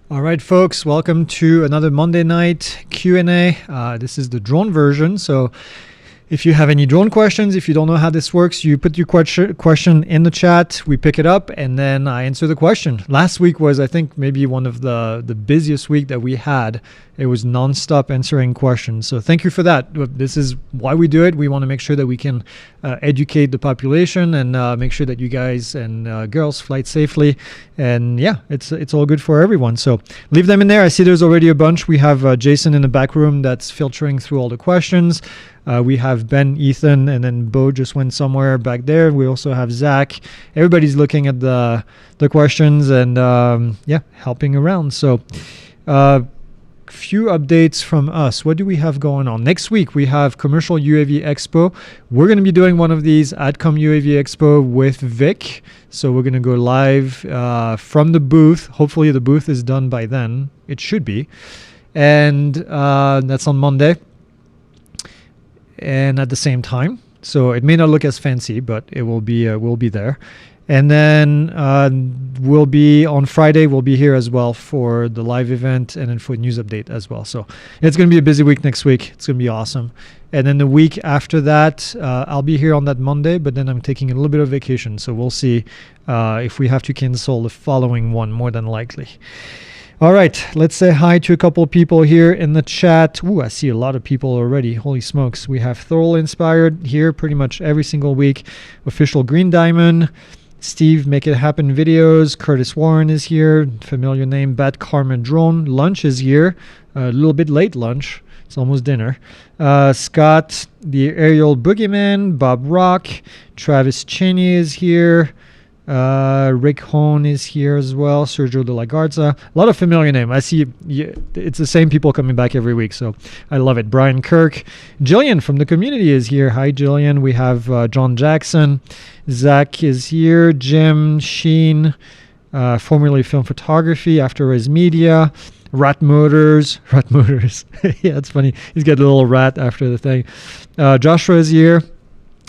All right, folks, welcome to another Monday night Q&A. This is the drone version. So if you have any drone questions, if you don't know how this works, you put your question in the chat, we pick it up, and then I answer the question. Last week was, I think, maybe one of the busiest week that we had. It was nonstop answering questions. So thank you for that. This is why we do it. We want to make sure that we can educate the population and make sure that you guys and girls fly safely. And yeah, it's all good for everyone. So leave them in there. I see there's already a bunch. We have Jason in the back room that's filtering through all the questions. We have Ben, Ethan, and then Bo just went somewhere back there. We also have Zach. Everybody's looking at the questions and yeah, helping around. So few updates from us. What do we have going on? Next week, we have Commercial UAV Expo. We're going to be doing one of these at UAV Expo with Vic. So we're going to go live from the booth. Hopefully the booth is done by then. It should be. And that's on Monday. And at the same time, so it may not look as fancy, but it will be we'll be there. And then we'll be on Friday, we'll be here as well for the live event and then for news update as well. So it's going to be a busy week next week. It's going to be awesome. And then the week after that, I'll be here on that Monday, but then I'm taking a little bit of vacation. So we'll see if we have to cancel the following one, more than likely. All right, let's say hi to a couple of people here in the chat. Ooh, I see a lot of people already. Holy smokes. We have Thorl Inspired here pretty much every single week. Official Green Diamond. Steve Make It Happen Videos. Curtis Warren is here. Familiar name. Bat Karma Drone. Lunch is here. A little bit late lunch. It's almost dinner. Scott, the Aerial Boogeyman. Bob Rock. Travis Cheney is here. Rick Hone is here as well. Sergio de la Garza. A lot of familiar name. I see it's the same people coming back every week, so I love it. Brian Kirk. Jillian from the community is here. Hi, Jillian. We have John Jackson. Zach is here. Jim Sheen, formerly film photography, After Res Media. Rat Motors. Yeah, it's funny. He's got a little rat after the thing. Joshua is here.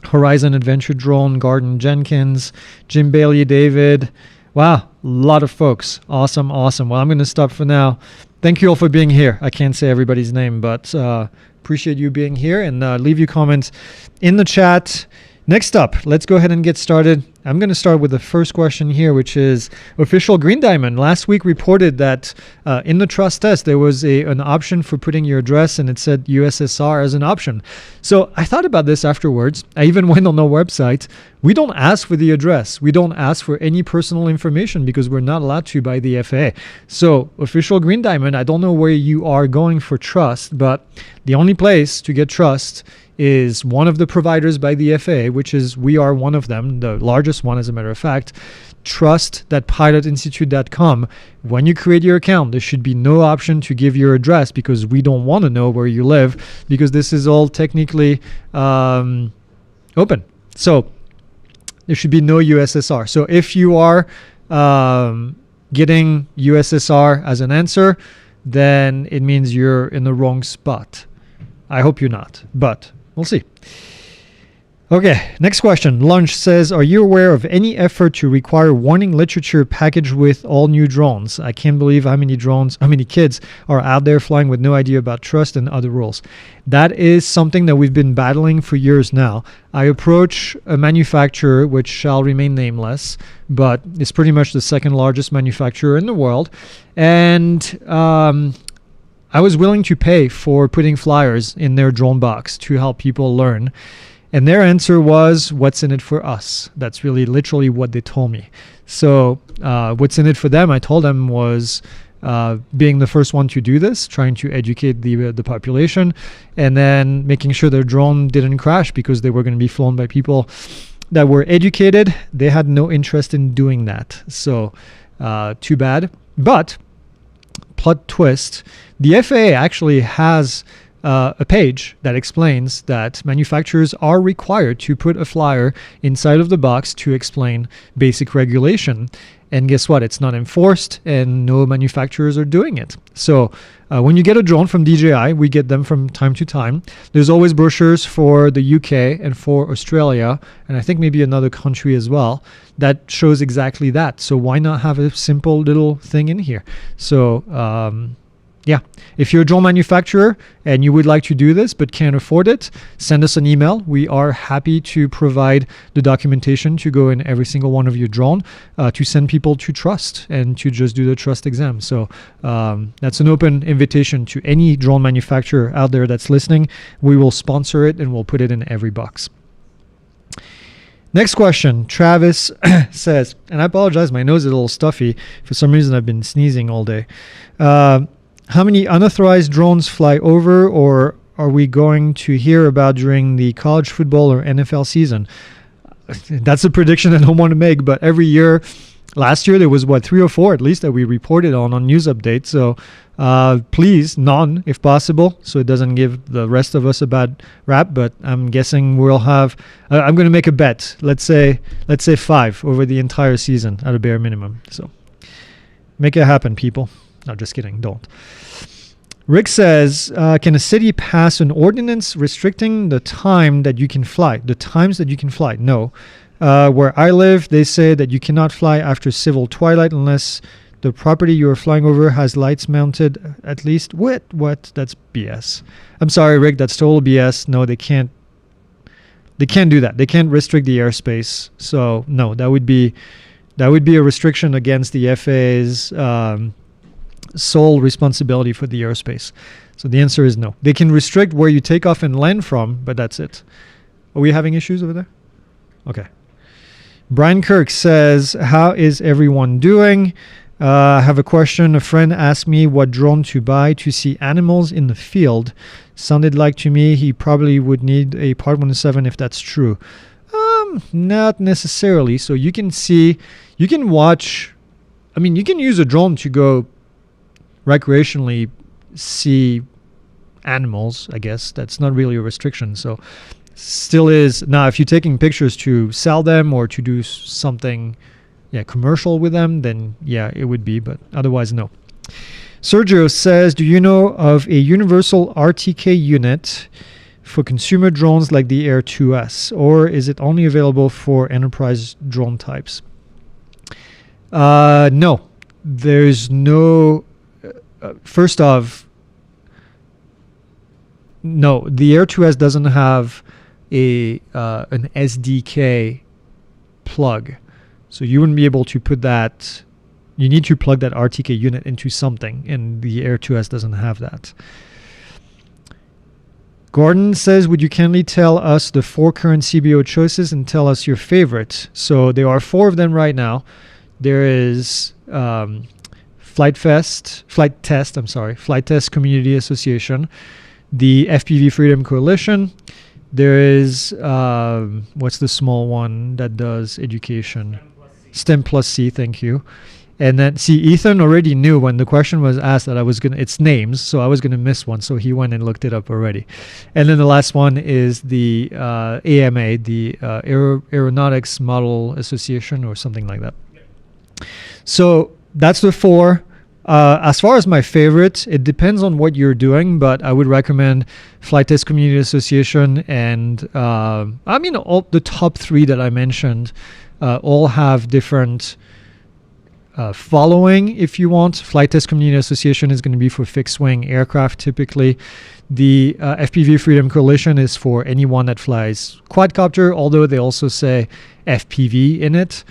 Horizon Adventure Drone, Garden Jenkins, Jim Bailey, David. Wow, a lot of folks. Awesome. Well, I'm going to stop for now. Thank you all for being here. I can't say everybody's name, but appreciate you being here, and leave your comments in the chat. Next up, let's go ahead and get started. I'm going to start with the first question here, which is Official Green Diamond. Last week reported that in the trust test, there was an option for putting your address, and it said USSR as an option. So I thought about this afterwards. I even went on the website. We don't ask for the address. We don't ask for any personal information because we're not allowed to by the FAA. So Official Green Diamond, I don't know where you are going for trust, but the only place to get trust is one of the providers by the FAA, which is, we are one of them, the largest one as a matter of fact, trust.pilotinstitute.com. When you create your account, there should be no option to give your address because we don't want to know where you live because this is all technically open. So there should be no USSR. So if you are getting USSR as an answer, then it means you're in the wrong spot. I hope you're not, but we'll see. Okay, next question. Lunch says, are you aware of any effort to require warning literature packaged with all new drones? I can't believe how many kids are out there flying with no idea about trust and other rules. That is something that we've been battling for years now. I approach a manufacturer, which shall remain nameless, but it's pretty much the second largest manufacturer in the world. And I was willing to pay for putting flyers in their drone box to help people learn. And their answer was, what's in it for us? That's really literally what they told me. So what's in it for them, I told them, was being the first one to do this, trying to educate the population, and then making sure their drone didn't crash because they were going to be flown by people that were educated. They had no interest in doing that. So too bad. But plot twist, the FAA actually has a page that explains that manufacturers are required to put a flyer inside of the box to explain basic regulation. And guess what? It's not enforced, and no manufacturers are doing it. So when you get a drone from DJI, we get them from time to time. There's always brochures for the UK and for Australia, and I think maybe another country as well, that shows exactly that. So why not have a simple little thing in here? So yeah, if you're a drone manufacturer and you would like to do this but can't afford it, send us an email. We are happy to provide the documentation to go in every single one of your drone to send people to trust and to just do the trust exam. So that's an open invitation to any drone manufacturer out there that's listening. We will sponsor it and we'll put it in every box. Next question, Travis says, and I apologize, my nose is a little stuffy. For some reason, I've been sneezing all day. How many unauthorized drones fly over, or are we going to hear about during the college football or NFL season? That's a prediction I don't want to make, but every year, last year there was 3 or 4 at least that we reported on news updates. So please, none if possible, so it doesn't give the rest of us a bad rap. But I'm guessing we'll have. I'm going to make a bet. Let's say 5 over the entire season at a bare minimum. So make it happen, people. No, just kidding. Don't. Rick says, can a city pass an ordinance restricting the time that you can fly? The times that you can fly? No. Where I live, they say that you cannot fly after civil twilight unless the property you are flying over has lights mounted at least. What? That's BS. I'm sorry, Rick. That's total BS. No, they can't. They can't do that. They can't restrict the airspace. So no, that would be a restriction against the FAA's sole responsibility for the airspace. So the answer is no. They can restrict where you take off and land from, but that's it. Are we having issues over there? Okay. Brian Kirk says, how is everyone doing? I have a question. A friend asked me what drone to buy to see animals in the field. Sounded like to me he probably would need a Part 107 if that's true. Not necessarily. So you can watch, you can use a drone to go recreationally see animals, I guess. That's not really a restriction. So still is. Now, if you're taking pictures to sell them or to do something commercial with them, then yeah, it would be, but otherwise no. Sergio says, do you know of a universal RTK unit for consumer drones like the Air 2S, or is it only available for enterprise drone types? No, there's no. First off, no, the Air 2S doesn't have an SDK plug, so you wouldn't be able to put that. You need to plug that RTK unit into something, and the Air 2S doesn't have that. Gordon says, would you kindly tell us the 4 current CBO choices and tell us your favorite? So there are 4 of them right now. There is Flight Test Community Association, the FPV Freedom Coalition. There is, what's the small one that does education? STEM plus C, thank you. And then, see, Ethan already knew when the question was asked that it's names, so I was going to miss one, so he went and looked it up already. And then the last one is the AMA, the Aeronautics Model Association or something like that. So that's the 4. As far as my favorite, it depends on what you're doing, but I would recommend Flight Test Community Association and all the top 3 that I mentioned all have different following, if you want. Flight Test Community Association is going to be for fixed-wing aircraft typically. The FPV Freedom Coalition is for anyone that flies quadcopter, although they also say FPV in it.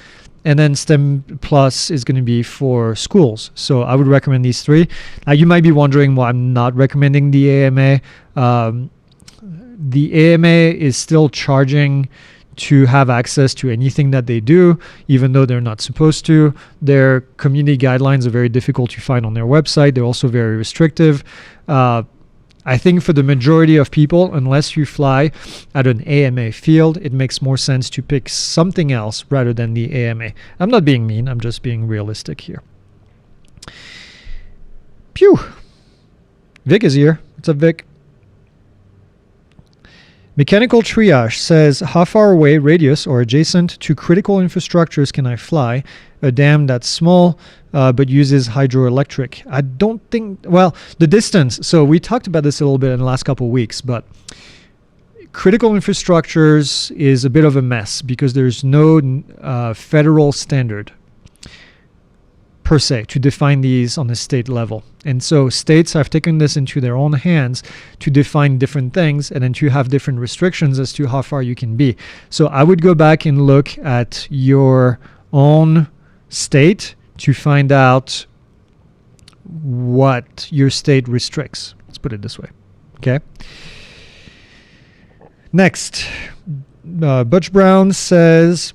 And then STEM Plus is going to be for schools. So I would recommend these 3. Now, you might be wondering why I'm not recommending the AMA. The AMA is still charging to have access to anything that they do, even though they're not supposed to. Their community guidelines are very difficult to find on their website. They're also very restrictive. I think for the majority of people, unless you fly at an AMA field, it makes more sense to pick something else rather than the AMA. I'm not being mean. I'm just being realistic here. Pew. Vic is here. What's up, Vic? Mechanical Triage says, how far away, radius or adjacent to critical infrastructures can I fly? A dam that's small but uses hydroelectric. I don't think, well, the distance. So we talked about this a little bit in the last couple of weeks, but critical infrastructures is a bit of a mess because there's no federal standard per se to define these on the state level. And so states have taken this into their own hands to define different things and then to have different restrictions as to how far you can be. So I would go back and look at your own state to find out what your state restricts. Let's put it this way. Okay. Next, Butch Brown says,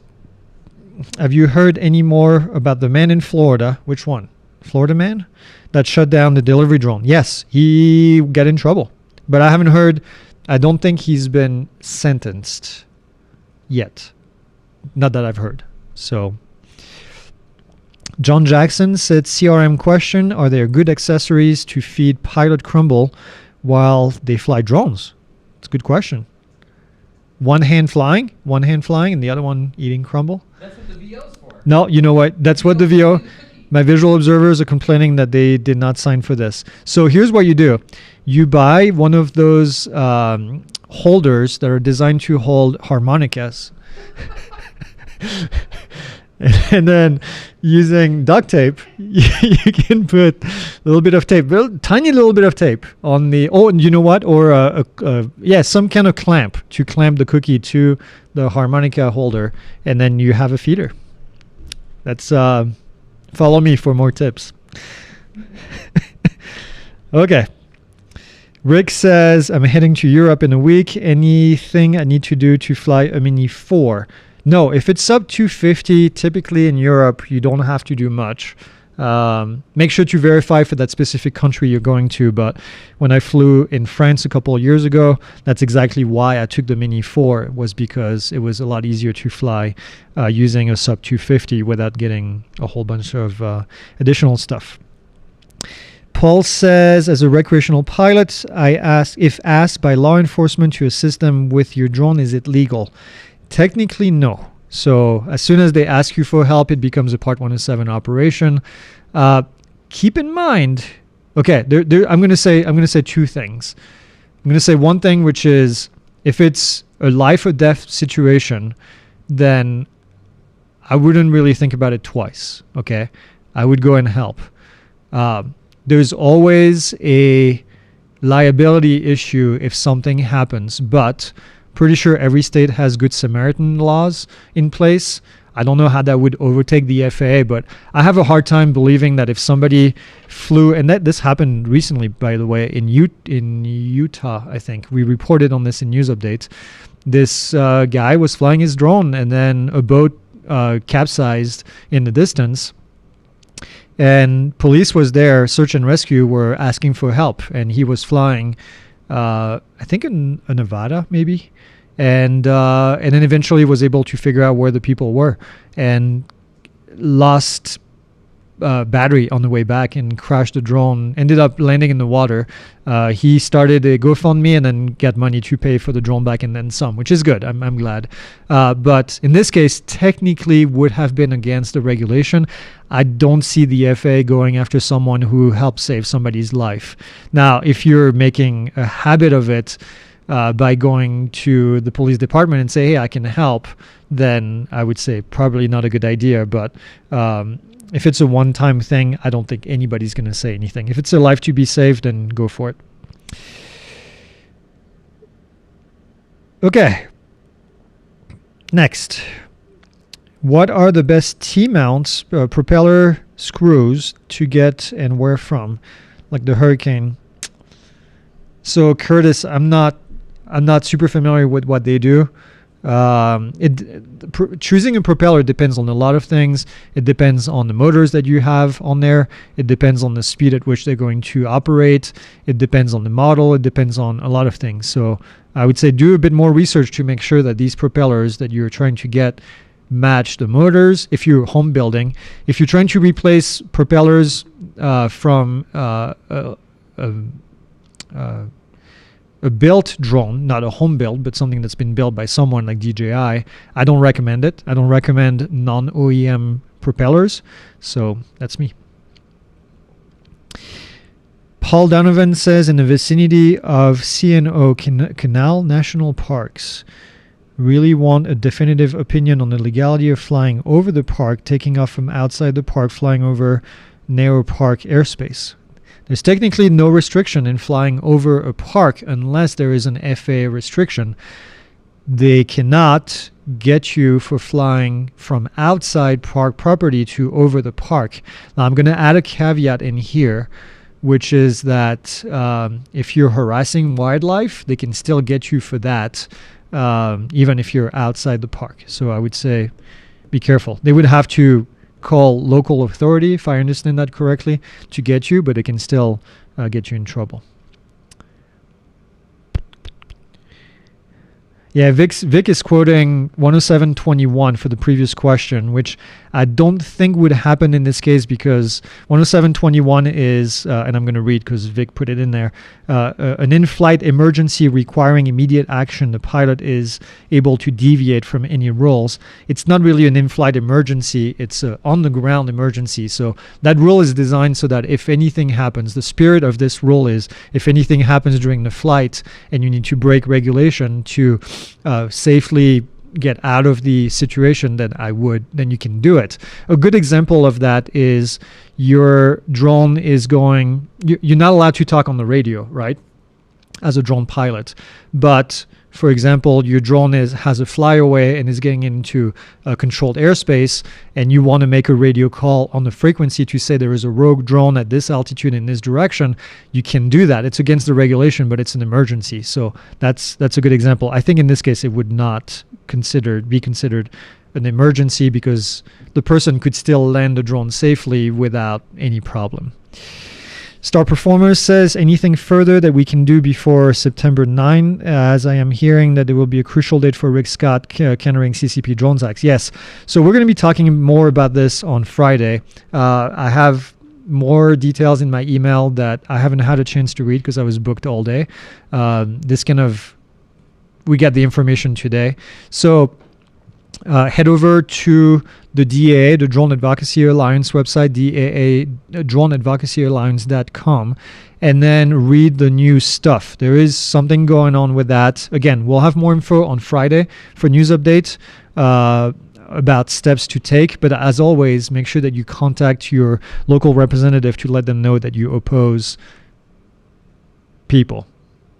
have you heard any more about the man in Florida? Which one? Florida man? That shut down the delivery drone. Yes, he got in trouble. But I haven't heard, I don't think he's been sentenced yet. Not that I've heard. So, John Jackson said, CRM question, are there good accessories to feed pilot crumble while they fly drones? It's a good question. One hand flying, and the other one eating crumble. That's what the VO's for. No, you know what? That's what the VO... My visual observers are complaining that they did not sign for this. So here's what you do. You buy one of those holders that are designed to hold harmonicas. And then using duct tape, you can put a little bit of tape, tiny little bit of tape on the, oh, and you know what? Or some kind of clamp to clamp the cookie to the harmonica holder, and then you have a feeder. That's, follow me for more tips. Okay. Rick says, I'm heading to Europe in a week. Anything I need to do to fly a Mini 4? No, if it's sub 250, typically in Europe, you don't have to do much. Make sure to verify for that specific country you're going to. But when I flew in France a couple of years ago, that's exactly why I took the Mini 4, was because it was a lot easier to fly using a sub 250 without getting a whole bunch of additional stuff. Paul says, as a recreational pilot, I ask, if asked by law enforcement to assist them with your drone, is it legal? Technically, no. So as soon as they ask you for help, it becomes a Part 107 operation. Keep in mind, okay, I'm going to say two things. I'm going to say one thing, which is if it's a life or death situation, then I wouldn't really think about it twice. Okay, I would go and help. There's always a liability issue if something happens, but pretty sure every state has Good Samaritan laws in place. I don't know how that would overtake the FAA, but I have a hard time believing that if somebody flew, and this happened recently, by the way, in Utah, I think. We reported on this in news updates. This guy was flying his drone, and then a boat capsized in the distance. And police was there, search and rescue were asking for help, and he was flying, I think in Nevada, maybe. And then eventually was able to figure out where the people were, and lost battery on the way back and crashed the drone, ended up landing in the water. He started a GoFundMe and then got money to pay for the drone back and then some, which is good. I'm glad. But in this case, technically would have been against the regulation. I don't see the FAA going after someone who helped save somebody's life. Now, if you're making a habit of it, by going to the police department and say, hey, I can help, then I would say probably not a good idea. But if it's a one-time thing, I don't think anybody's going to say anything. If it's a life to be saved, then go for it. Okay. Next. What are the best T-mounts, propeller screws to get and where from? Like the Hurricane. So Curtis, I'm not super familiar with what they do. Choosing a propeller depends on a lot of things. It depends on the motors that you have on there. It depends on the speed at which they're going to operate. It depends on the model. It depends on a lot of things. So I would say do a bit more research to make sure that these propellers that you're trying to get match the motors. If you're home building, if you're trying to replace propellers from a built drone, not a home build, but something that's been built by someone like DJI, I don't recommend it. I don't recommend non-OEM propellers. So that's me. Paul Donovan says, in the vicinity of CNO Canal National Parks, really want a definitive opinion on the legality of flying over the park, taking off from outside the park, flying over narrow park airspace. There's technically no restriction in flying over a park unless there is an FAA restriction. They cannot get you for flying from outside park property to over the park. Now, I'm going to add a caveat in here, which is that if you're harassing wildlife, they can still get you for that, even if you're outside the park. So I would say be careful. They would have to call local authority, if I understand that correctly, to get you, but it can still get you in trouble. Yeah, Vic is quoting 107.21 for the previous question, which I don't think would happen in this case, because 107.21 is, and I'm going to read because Vic put it in there, an in-flight emergency requiring immediate action. The pilot is able to deviate from any rules. It's not really an in-flight emergency. It's an on-the-ground emergency. So that rule is designed so that if anything happens, the spirit of this rule is if anything happens during the flight and you need to break regulation to safely get out of the situation, then you can do it. A good example of that is your drone is going, you're not allowed to talk on the radio, right? As a drone pilot. But for example, your drone has a flyaway and is getting into a controlled airspace, and you want to make a radio call on the frequency to say there is a rogue drone at this altitude in this direction. You can do that. It's against the regulation, but it's an emergency. So that's a good example. I think in this case it would not be considered an emergency because the person could still land the drone safely without any problem. Star Performers says, anything further that we can do before September 9, as I am hearing that there will be a crucial date for Rick Scott countering CCP drones acts. Yes. So we're going to be talking more about this on Friday. I have more details in my email that I haven't had a chance to read because I was booked all day. We got the information today. So head over to the DAA, the Drone Advocacy Alliance website, DAA, droneadvocacyalliance.com, and then read the new stuff. There is something going on with that. Again, we'll have more info on Friday for news updates about steps to take. But as always, make sure that you contact your local representative to let them know that you oppose people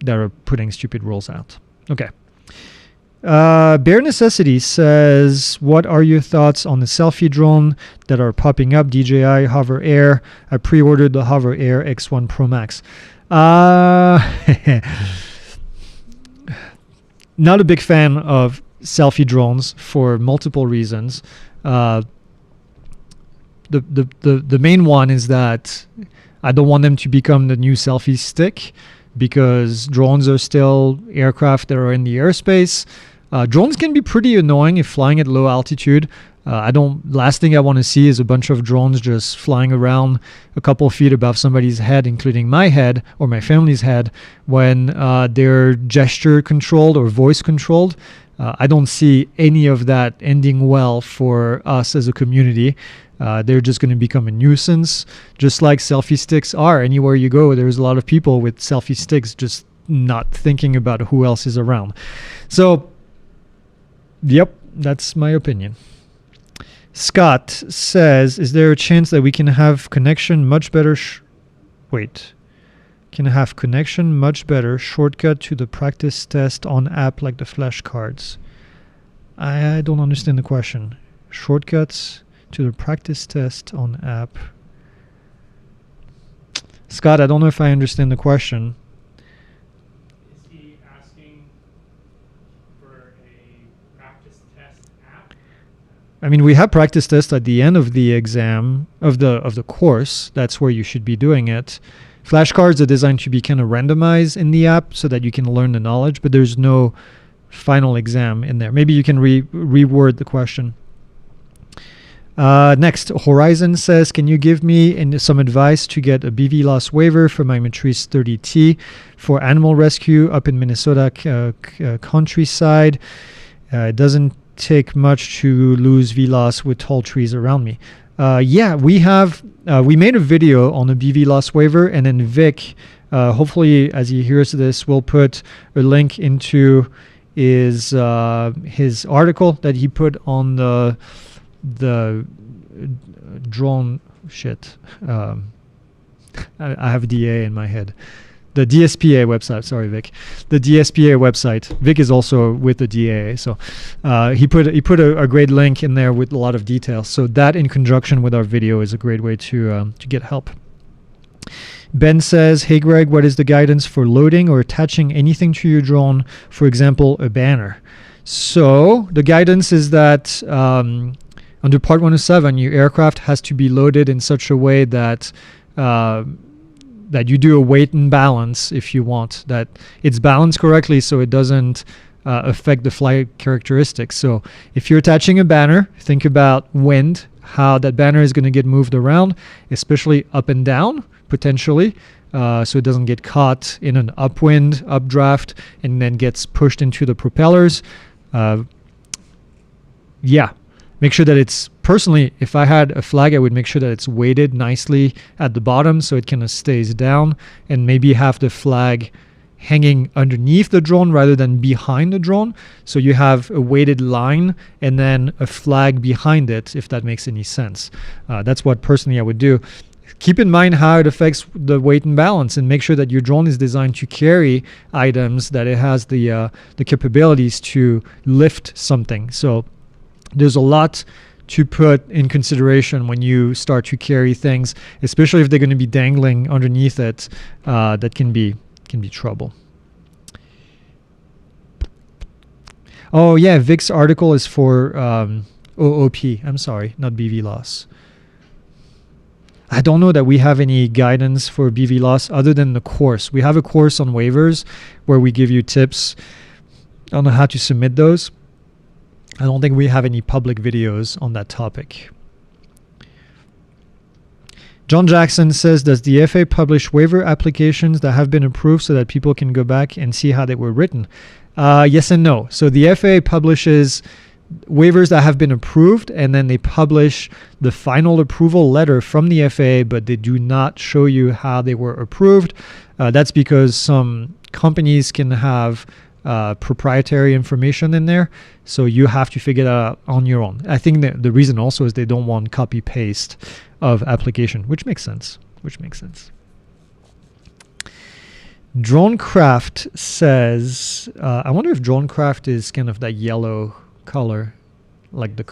that are putting stupid rules out. Okay. Bare Necessity says, what are your thoughts on the selfie drone that are popping up? DJI Hover Air. I pre-ordered the Hover Air X1 Pro Max. Not a big fan of selfie drones for multiple reasons. The main one is that I don't want them to become the new selfie stick, because drones are still aircraft that are in the airspace. Drones can be pretty annoying if flying at low altitude. Last thing I want to see is a bunch of drones just flying around a couple of feet above somebody's head, including my head or my family's head, when they're gesture controlled or voice controlled. I don't see any of that ending well for us as a community. They're just going to become a nuisance, just like selfie sticks are. Anywhere you go, there's a lot of people with selfie sticks just not thinking about who else is around. So, yep, that's my opinion. Scott says, is there a chance that we can have connection much better? Shortcut to the practice test on app like the flashcards? I don't understand the question. Shortcuts to the practice test on app. Scott, I don't know if I understand the question. Is he asking for a practice test app? I mean, we have practice tests at the end of the exam, of the course. That's where you should be doing it. Flashcards are designed to be kind of randomized in the app so that you can learn the knowledge, but there's no final exam in there. Maybe you can reword the question. Next, Horizon says, can you give me some advice to get a BV loss waiver for my Matrice 30T for animal rescue up in Minnesota countryside? It doesn't take much to lose VLOS with tall trees around me. Yeah, we made a video on a BV loss waiver, and then Vic, hopefully as he hears this, will put a link into his article that he put on the drone shit. I have DA in my head. The DSPA website. Sorry, Vic. The DSPA website. Vic is also with the DAA, so he put a great link in there with a lot of details. So that, in conjunction with our video, is a great way to get help. Ben says, "Hey Greg, what is the guidance for loading or attaching anything to your drone? For example, a banner." So the guidance is that under Part 107, your aircraft has to be loaded in such a way that that you do a weight and balance, if you want, that it's balanced correctly so it doesn't affect the flight characteristics. So if you're attaching a banner, think about wind, how that banner is going to get moved around, especially up and down, potentially, so it doesn't get caught in an upwind, updraft, and then gets pushed into the propellers. Yeah. Make sure that it's, personally, if I had a flag, I would make sure that it's weighted nicely at the bottom so it kind of stays down, and maybe have the flag hanging underneath the drone rather than behind the drone. So you have a weighted line and then a flag behind it, if that makes any sense. That's what personally I would do. Keep in mind how it affects the weight and balance, and make sure that your drone is designed to carry items, that it has the capabilities to lift something. So there's a lot to put in consideration when you start to carry things, especially if they're going to be dangling underneath it. That can be trouble. Oh yeah, Vic's article is for OOP. I'm sorry, not BV loss. I don't know that we have any guidance for BV loss other than the course. We have a course on waivers where we give you tips on how to submit those. I don't think we have any public videos on that topic. John Jackson says, does the FAA publish waiver applications that have been approved so that people can go back and see how they were written? Yes and no. So the FAA publishes waivers that have been approved, and then they publish the final approval letter from the FAA, but they do not show you how they were approved. That's because some companies can have proprietary information in there, so you have to figure that out on your own. I think that the reason also is they don't want copy paste of application, which makes sense. Dronecraft says, I wonder if Dronecraft is kind of that yellow color, like the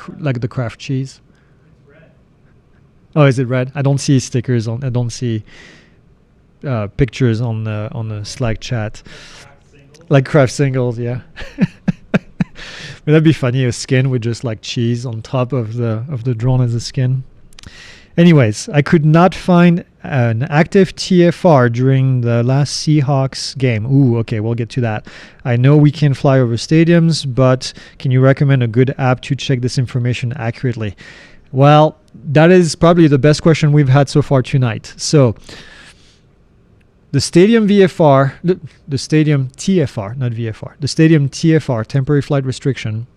craft cheese. It's red. Oh, is it red? I don't see stickers on. I don't see pictures on the Slack chat. Like craft singles, yeah. Would that be funny? A skin with just like cheese on top of the drone as a skin. Anyways, I could not find an active TFR during the last Seahawks game. Ooh, okay, we'll get to that. I know we can fly over stadiums, but can you recommend a good app to check this information accurately? Well, that is probably the best question we've had so far tonight. So the stadium VFR, the stadium TFR, not VFR, the stadium TFR, temporary flight restriction,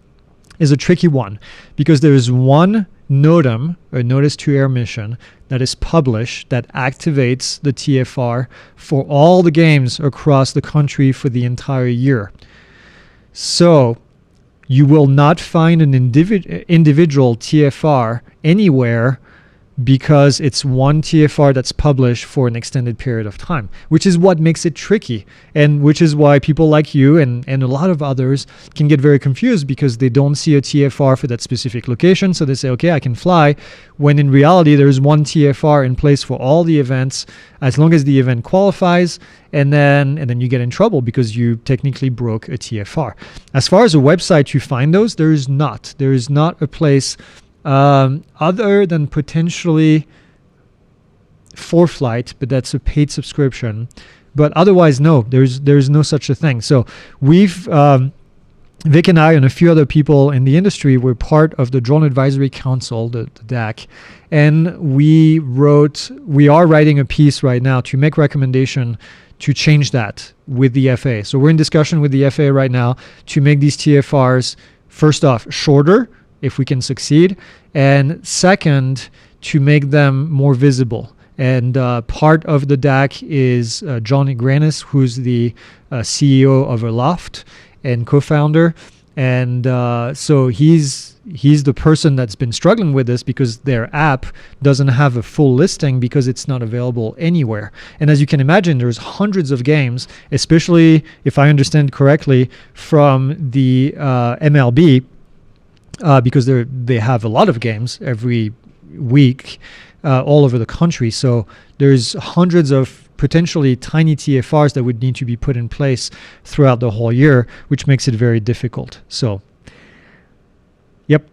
is a tricky one because there is one NOTAM, or notice to air mission, that is published that activates the TFR for all the games across the country for the entire year. So you will not find an individual TFR anywhere because it's one TFR that's published for an extended period of time, which is what makes it tricky, and which is why people like you and a lot of others can get very confused because they don't see a TFR for that specific location. So they say, okay, I can fly, when in reality there is one TFR in place for all the events as long as the event qualifies, and then you get in trouble because you technically broke a TFR. As far as a website to find those, there is not a place other than potentially ForeFlight, but that's a paid subscription. But otherwise, no, there's no such a thing. So we've Vic and I and a few other people in the industry were part of the Drone Advisory Council, the DAC, and we are writing a piece right now to make recommendation to change that with the FAA. So we're in discussion with the FAA right now to make these TFRs, first off, shorter, if we can succeed, and second, to make them more visible. And part of the DAC is John Igranis, who's the CEO of Aloft and co-founder, and so he's the person that's been struggling with this because their app doesn't have a full listing because it's not available anywhere. And as you can imagine, there's hundreds of games, especially if I understand correctly from the MLB, because they have a lot of games every week all over the country. So there's hundreds of potentially tiny TFRs that would need to be put in place throughout the whole year, which makes it very difficult. So, yep.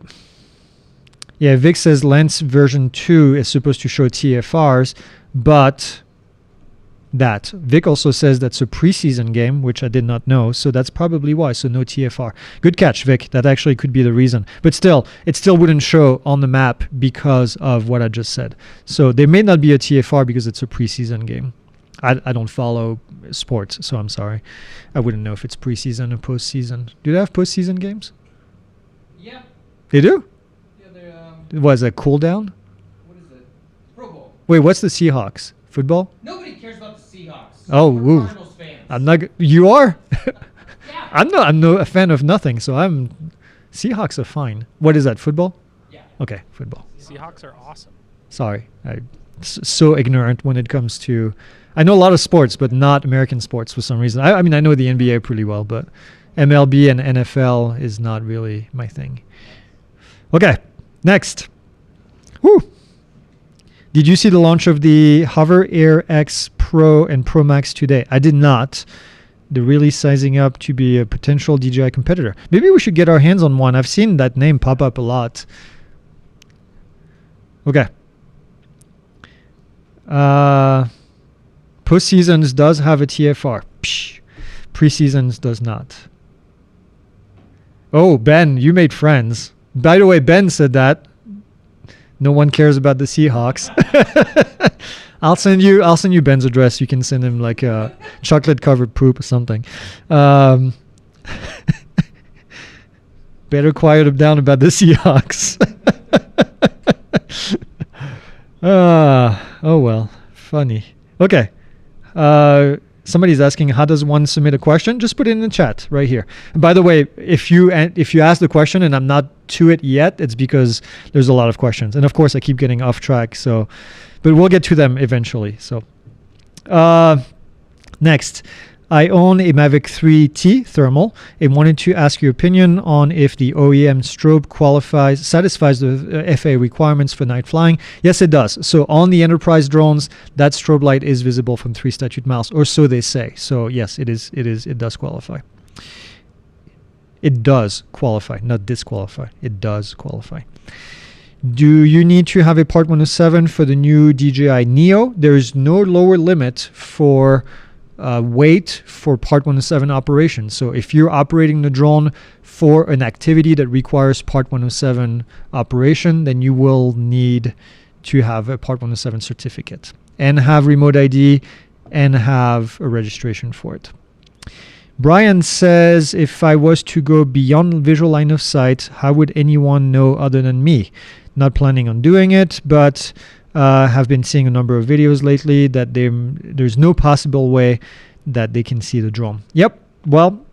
Yeah, Vic says Lens version 2 is supposed to show TFRs, but Vic also says that's a preseason game, which I did not know, so that's probably why. So no TFR. Good catch, Vic. That actually could be the reason. But still, it still wouldn't show on the map because of what I just said. So there may not be a TFR because it's a preseason game. I don't follow sports, so I'm sorry. I wouldn't know if it's preseason or postseason. Do they have postseason games? Yeah. They do? Yeah, they're Was it cool down? what is it? Pro Bowl. Wait, what's the Seahawks? Football? Nobody cares about the Seahawks. Oh, We're woo. Cardinals fans. I'm not. You are? Yeah. I'm no a fan of nothing. So Seahawks are fine. What is that? Football? Yeah. Okay, football. Seahawks are awesome. Sorry, I'm so ignorant when it comes to. I know a lot of sports, but not American sports for some reason. I mean, I know the NBA pretty well, but MLB and NFL is not really my thing. Okay, next. Woo! Did you see the launch of the Hover Air X Pro and Pro Max today? I did not. They're really sizing up to be a potential DJI competitor. Maybe we should get our hands on one. I've seen that name pop up a lot. Okay. Postseasons does have a TFR. Psh, preseasons does not. Oh, Ben, you made friends. By the way, Ben said that. No one cares about the Seahawks. I'll send you Ben's address. You can send him like a chocolate covered poop or something. Better quiet him down about the Seahawks. Oh well, funny. Okay. Somebody's asking, how does one submit a question? Just put it in the chat right here. And by the way, if you ask the question and I'm not to it yet, it's because there's a lot of questions. And of course, I keep getting off track. So, but we'll get to them eventually. So, next, I own a Mavic 3T thermal and wanted to ask your opinion on if the OEM Strobe satisfies the FAA requirements for night flying. Yes, it does. So on the enterprise drones, that strobe light is visible from 3 statute miles, or so they say. So yes, it does qualify. It does qualify, not disqualify. It does qualify. Do you need to have a Part 107 for the new DJI Neo? There is no lower limit for weight for Part 107 operations. So if you're operating the drone for an activity that requires Part 107 operation, then you will need to have a Part 107 certificate and have remote ID and have a registration for it. Brian says, if I was to go beyond visual line of sight, how would anyone know other than me? Not planning on doing it, but have been seeing a number of videos lately that there's no possible way that they can see the drone. Yep. Well,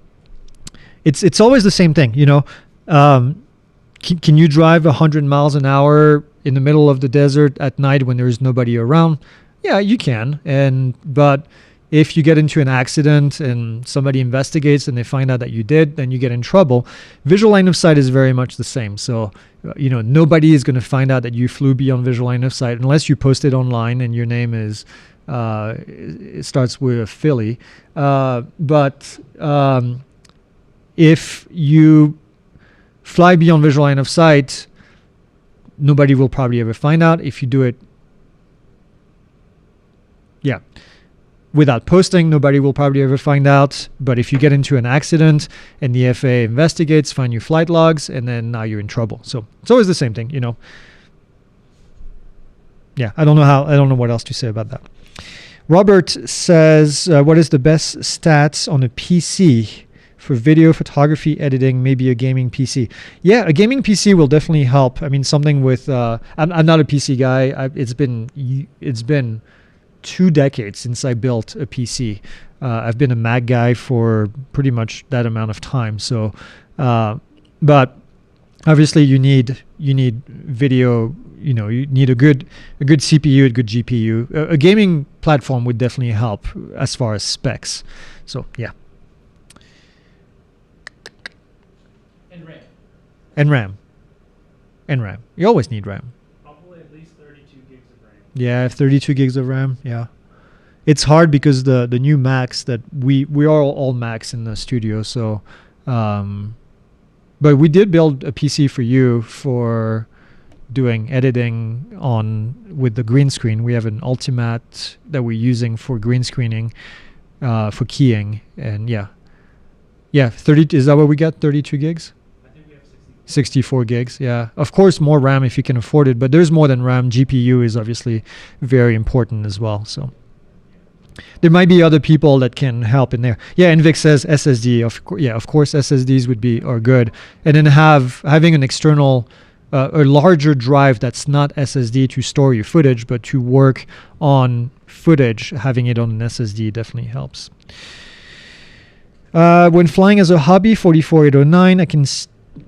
it's always the same thing, you know. Can you drive 100 miles an hour in the middle of the desert at night when there's nobody around? Yeah, you can. But if you get into an accident and somebody investigates and they find out that you did, then you get in trouble. Visual line of sight is very much the same. So, you know, nobody is going to find out that you flew beyond visual line of sight unless you post it online and your name is, it starts with a Philly. But if you fly beyond visual line of sight, nobody will probably ever find out. If you do it, yeah. without posting, nobody will probably ever find out. But if you get into an accident and the FAA investigates, find your flight logs, and then now you're in trouble. So it's always the same thing, you know. Yeah, I don't know what else to say about that. Robert says, what is the best stats on a PC for video photography editing, maybe a gaming PC? Yeah, a gaming PC will definitely help. I mean, something with, I'm not a PC guy. It's been 2 decades since I built a PC. I've been a Mac guy for pretty much that amount of time. So, but obviously you need video. You know, you need a good CPU, a good GPU. A gaming platform would definitely help as far as specs. So yeah. And RAM. You always need RAM. Probably at least 32 gigs of RAM. Yeah, 32 gigs of RAM. Yeah, it's hard because the new Macs that we are all Macs in the studio. So, but we did build a PC for you for doing editing with the green screen. We have an Ultimate that we're using for green screening, for keying, and yeah, 30. Is that what we got? 32 gigs. 64 gigs, yeah. Of course, more RAM if you can afford it, but there's more than RAM. GPU is obviously very important as well. So there might be other people that can help in there. Yeah, Invix says SSD. Of course, SSDs are good, and then having an external, a larger drive that's not SSD to store your footage, but to work on footage. Having it on an SSD definitely helps. When flying as a hobby, 44809,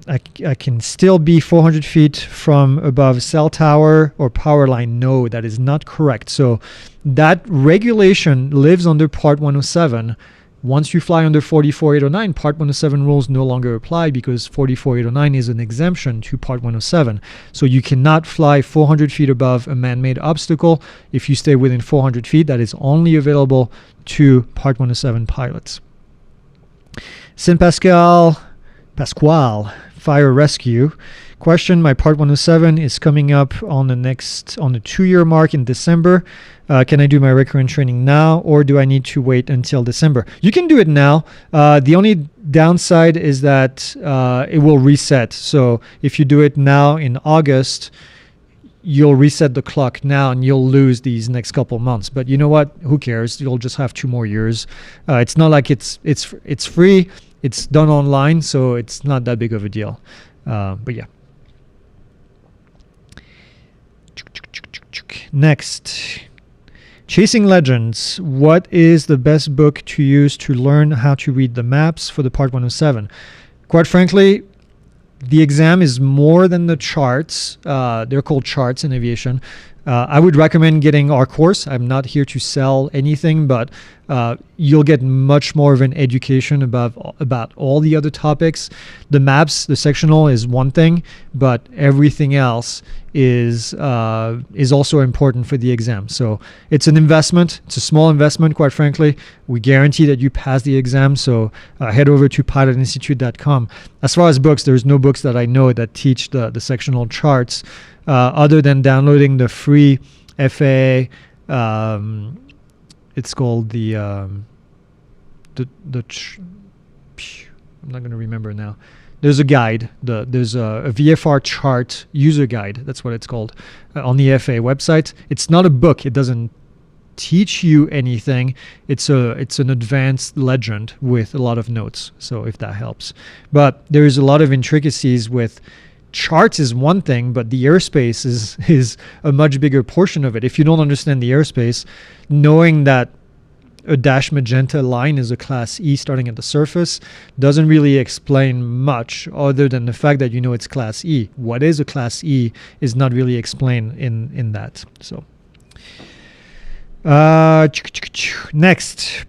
I can still be 400 feet from above cell tower or power line. No, that is not correct. So that regulation lives under Part 107. Once you fly under 44809, Part 107 rules no longer apply because 44809 is an exemption to Part 107. So you cannot fly 400 feet above a man-made obstacle. If you stay within 400 feet, that is only available to Part 107 pilots. Saint Pasquale, Fire Rescue. Question, my Part 107 is coming up on the 2-year mark in December. Can I do my recurrent training now, or do I need to wait until December? You can do it now. The only downside is that it will reset. So if you do it now in August, you'll reset the clock now and you'll lose these next couple months. But you know what? Who cares? You'll just have 2 more years. It's not like it's free. It's done online, so it's not that big of a deal. But yeah. Next, Chasing Legends. What is the best book to use to learn how to read the maps for the Part 107? Quite frankly, the exam is more than the charts. They're called charts in aviation. I would recommend getting our course. I'm not here to sell anything, but you'll get much more of an education about all the other topics. The maps, the sectional is one thing, but everything else is also important for the exam. So it's an investment. It's a small investment, quite frankly. We guarantee that you pass the exam. So head over to pilotinstitute.com. As far as books, there's no books that I know that teach the sectional charts. Other than downloading the free FAA, it's called I'm not going to remember now. There's a guide. There's a VFR chart user guide. That's what it's called on the FAA website. It's not a book. It doesn't teach you anything. It's an advanced legend with a lot of notes. So if that helps, but there is a lot of intricacies with. Charts is one thing, but the airspace is a much bigger portion of it. If you don't understand the airspace, knowing that a dash magenta line is a class E starting at the surface doesn't really explain much other than the fact that you know it's class E. What is a class E is not really explained in that. So next.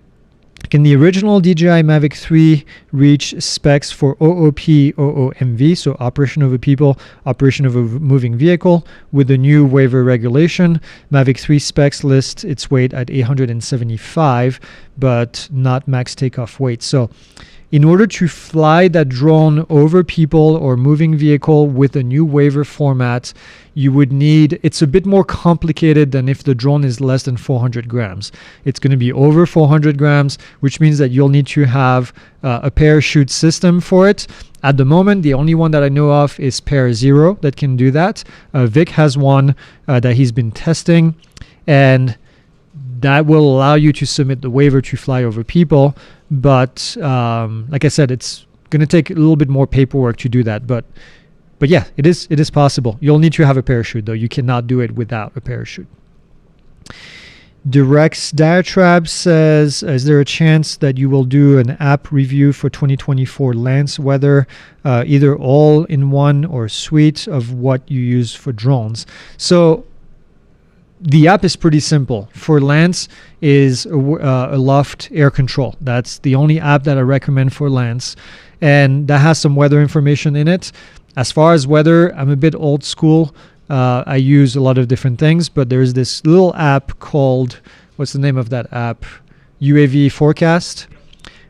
Can the original DJI Mavic 3 reach specs for OOP, OOMV, so operation of a people, operation of a moving vehicle, with the new waiver regulation? Mavic 3 specs list its weight at 875, but not max takeoff weight. So in order to fly that drone over people or moving vehicle with a new waiver format, you would need, it's a bit more complicated than if the drone is less than 400 grams. It's going to be over 400 grams, which means that you'll need to have a parachute system for it. At the moment, the only one that I know of is Pair Zero that can do that. Vic has one that he's been testing, and that will allow you to submit the waiver to fly over people. But like I said, it's going to take a little bit more paperwork to do that. But yeah, it is possible. You'll need to have a parachute, though. You cannot do it without a parachute. Directs Diatribe says, is there a chance that you will do an app review for 2024 Lance Weather, either all in one or suite of what you use for drones? So the app is pretty simple. For Lance is a loft air control. That's the only app that I recommend for Lance, and that has some weather information in it. As far as weather, I'm a bit old school. I use a lot of different things, but there's this little app called, what's the name of that app? UAV Forecast.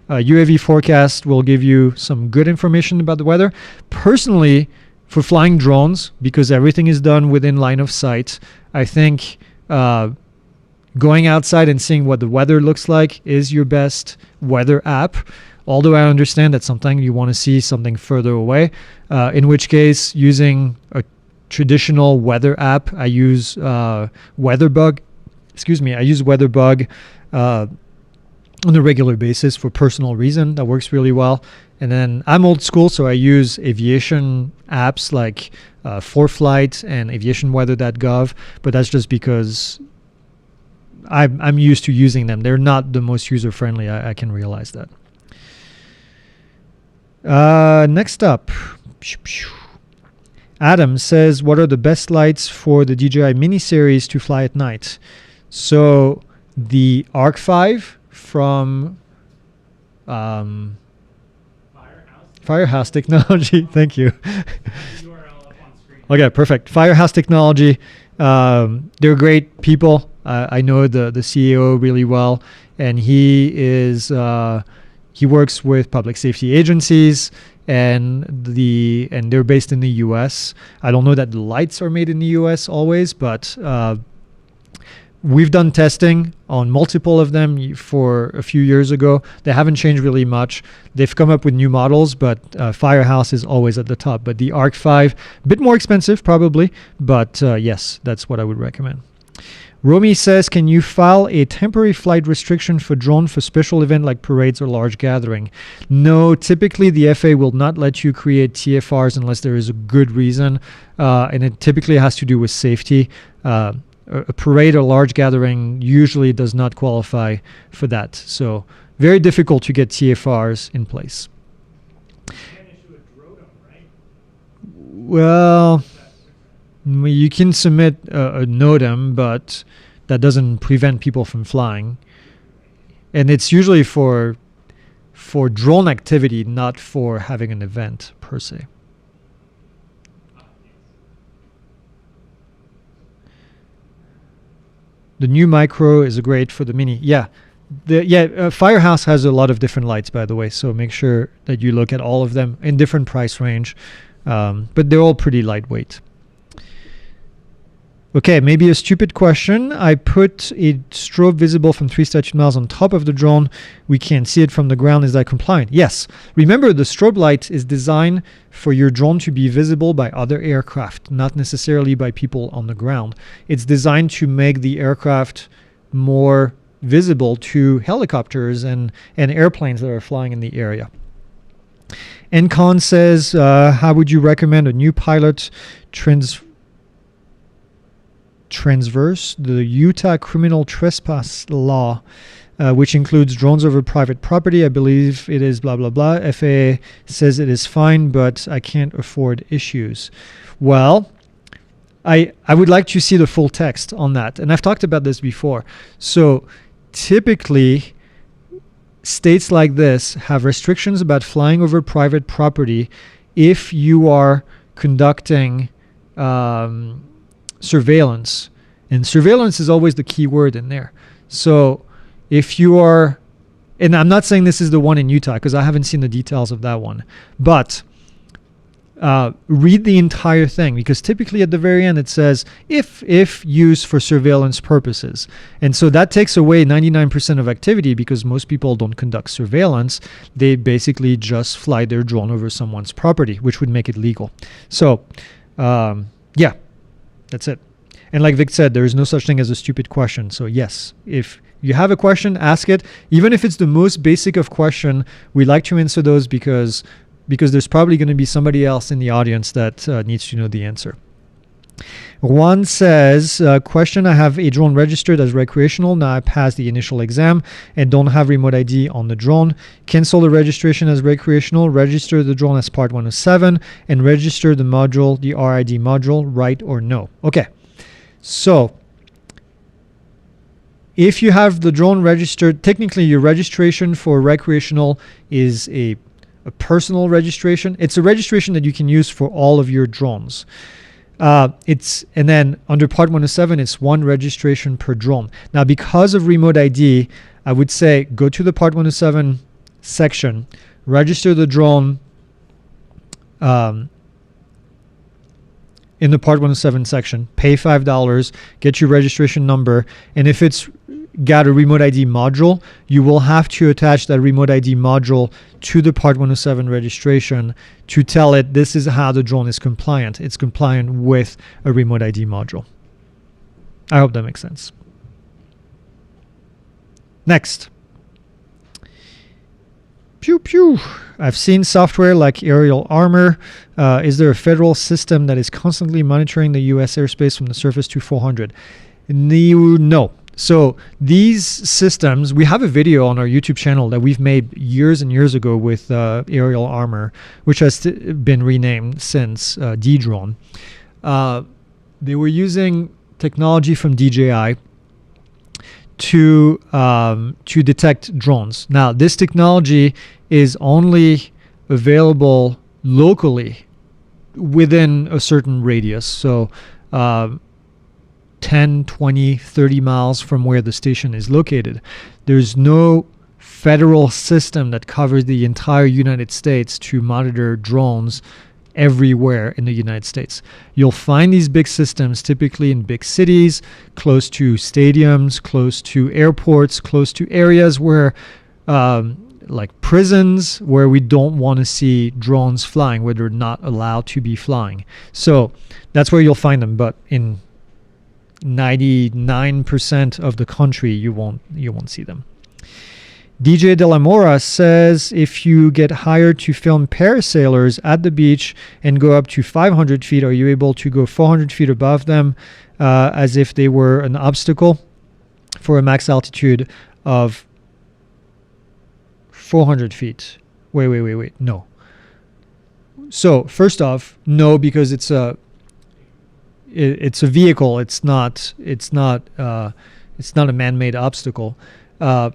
UAV Forecast will give you some good information about the weather. Personally, for flying drones, because everything is done within line of sight, I think going outside and seeing what the weather looks like is your best weather app. Although I understand that sometimes you want to see something further away, in which case using a traditional weather app, I use WeatherBug. I use WeatherBug on a regular basis for personal reason. That works really well. And then I'm old school, so I use aviation apps like ForFlight and aviationweather.gov, but that's just because I'm used to using them. They're not the most user-friendly. I can realize that. Next up, Adam says, what are the best lights for the DJI mini series to fly at night? So the Arc 5 from Firehouse Technology. Thank you. URL up on screen. Okay, perfect. Firehouse Technology. They're great people. I know the CEO really well, and he works with public safety agencies, and they're based in the US. I don't know that the lights are made in the US always, but we've done testing on multiple of them for a few years ago. They haven't changed really much. They've come up with new models, but Firehouse is always at the top. But the Arc 5, a bit more expensive probably, but yes, that's what I would recommend. Romy says, can you file a temporary flight restriction for drone for special event like parades or large gathering? No, typically the FAA will not let you create TFRs unless there is a good reason, and it typically has to do with safety. A parade or large gathering usually does not qualify for that. So very difficult to get TFRs in place. You can't issue a DRODM, right? Well, you can submit a NOTAM, but that doesn't prevent people from flying. And it's usually for drone activity, not for having an event per se. The new micro is great for the mini. Yeah. Firehouse has a lot of different lights, by the way, so make sure that you look at all of them in different price range. But they're all pretty lightweight. Okay, maybe a stupid question. I put a strobe visible from 3 statute miles on top of the drone. We can't see it from the ground. Is that compliant? Yes. Remember, the strobe light is designed for your drone to be visible by other aircraft, not necessarily by people on the ground. It's designed to make the aircraft more visible to helicopters and airplanes that are flying in the area. Encon says, how would you recommend a new pilot transverse the Utah criminal trespass law, which includes drones over private property? I believe it is blah, blah, blah. FAA says it is fine, but I can't afford issues. Well, I would like to see the full text on that. And I've talked about this before. So typically, states like this have restrictions about flying over private property if you are conducting surveillance, and surveillance is always the key word in there. So if you are and I'm not saying this is the one in Utah because I haven't seen the details of that one, but read the entire thing, because typically at the very end it says if used for surveillance purposes, and so that takes away 99% of activity because most people don't conduct surveillance. They basically just fly their drone over someone's property, which would make it legal. So yeah, that's it. And like Vic said, there is no such thing as a stupid question. So yes, if you have a question, ask it. Even if it's the most basic of question, we like to answer those because there's probably going to be somebody else in the audience that needs to know the answer. One says, question, I have a drone registered as recreational. Now I passed the initial exam and don't have remote ID on the drone. Cancel the registration as recreational, register the drone as part 107, and register the module, the RID module, right or no? Okay, so if you have the drone registered, technically your registration for recreational is a personal registration. It's a registration that you can use for all of your drones. And then under part 107, it's one registration per drone. Now, because of remote ID, I would say go to the part 107 section, register the drone in the part 107 section, pay $5, get your registration number, and if it's got a remote ID module, you will have to attach that remote ID module to the part 107 registration to tell it this is how the drone is compliant. It's compliant with a remote ID module. I hope that makes sense. Next. Pew pew. I've seen software like aerial armor. Is there a federal system that is constantly monitoring the US airspace from the surface to 400? No. So these systems, we have a video on our YouTube channel that we've made years and years ago with aerial armor, which has been renamed since D-Drone. They were using technology from DJI to detect drones. Now, this technology is only available locally within a certain radius. So 10, 20, 30 miles from where the station is located. There's no federal system that covers the entire United States to monitor drones everywhere in the United States. You'll find these big systems typically in big cities, close to stadiums, close to airports, close to areas where like prisons, where we don't want to see drones flying, where they're not allowed to be flying. So that's where you'll find them, but in 99% of the country you won't see them. DJ De La Mora says, if you get hired to film parasailers at the beach and go up to 500 feet, are you able to go 400 feet above them as if they were an obstacle for a max altitude of 400 feet? Wait. No. So first off, no, because it's a vehicle. It's not a man-made obstacle.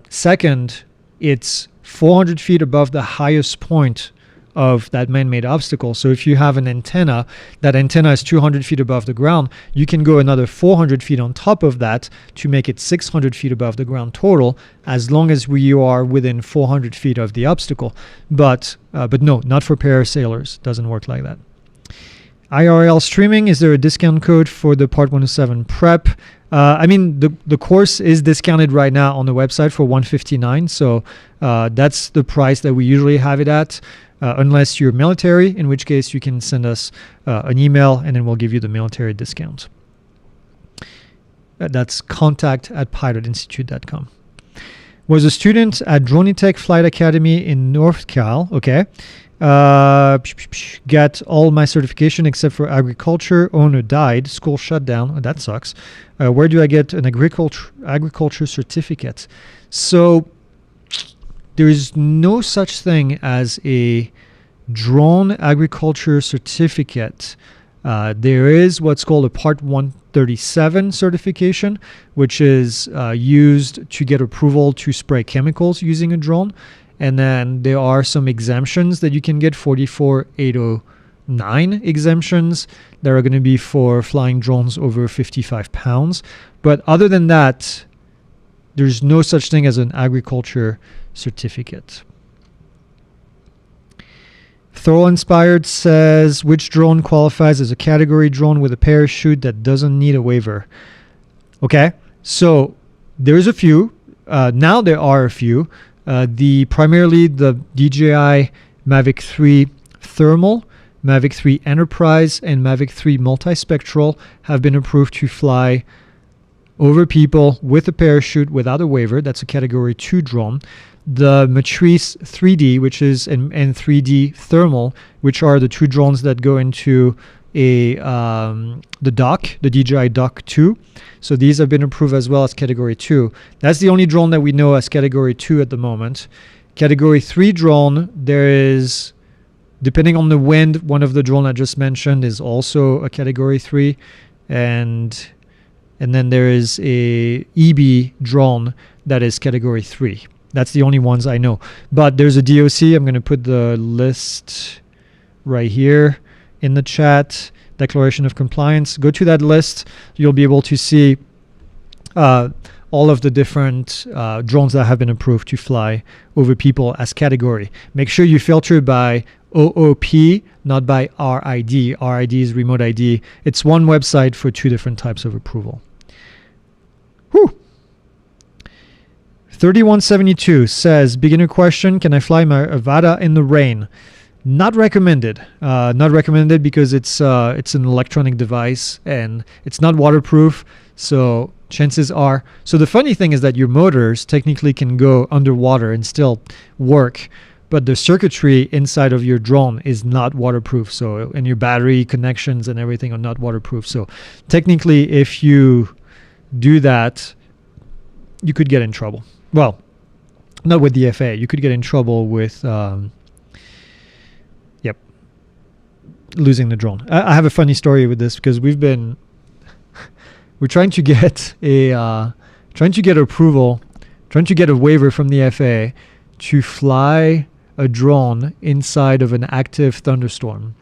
Second, it's 400 feet above the highest point of that man-made obstacle. So if you have an antenna, that antenna is 200 feet above the ground, you can go another 400 feet on top of that to make it 600 feet above the ground total, as long as you are within 400 feet of the obstacle. But no, not for parasailers. Doesn't work like that. IRL streaming, is there a discount code for the Part 107 prep? I mean, the course is discounted right now on the website for $159, so that's the price that we usually have it at, unless you're military, in which case you can send us an email and then we'll give you the military discount. That's contact@pilotinstitute.com. Was a student at Dronitech Flight Academy in North Cal. Okay. Got all my certification except for agriculture. Owner died. School shut down. Oh, that sucks. Where do I get an agriculture certificate? So there is no such thing as a drone agriculture certificate. There is what's called a Part 137 certification, which is used to get approval to spray chemicals using a drone. And then there are some exemptions that you can get, 44809 exemptions that are going to be for flying drones over 55 pounds. But other than that, there's no such thing as an agriculture certificate. Thorough Inspired says, which drone qualifies as a category drone with a parachute that doesn't need a waiver? Okay, so there's a few. Now there are a few. Primarily the DJI Mavic 3 Thermal, Mavic 3 Enterprise, and Mavic 3 Multispectral have been approved to fly over people with a parachute without a waiver. That's a category 2 drone. The Matrice 3D, which is and 3D Thermal, which are the 2 drones that go into the dock, the DJI Dock 2. So these have been approved as well as category 2. That's the only drone that we know as category 2 at the moment. Category 3 drone, there is, depending on the wind, one of the drone I just mentioned is also a category 3, and then there is a EB drone that is category 3. That's the only ones I know. But there's a DOC. I'm going to put the list right here in the chat. Declaration of Compliance. Go to that list. You'll be able to see all of the different drones that have been approved to fly over people as category. Make sure you filter by OOP, not by RID. RID is remote ID. It's one website for 2 different types of approval. Whew. 3172 says, beginner question, can I fly my Avata in the rain? Not recommended. Not recommended because it's an electronic device and it's not waterproof. So chances are. So the funny thing is that your motors technically can go underwater and still work, but the circuitry inside of your drone is not waterproof. So, and your battery connections and everything are not waterproof. So technically, if you do that, you could get in trouble. Well, not with the FAA. You could get in trouble with, losing the drone. I have a funny story with this because we're trying to get approval, trying to get a waiver from the FAA to fly a drone inside of an active thunderstorm.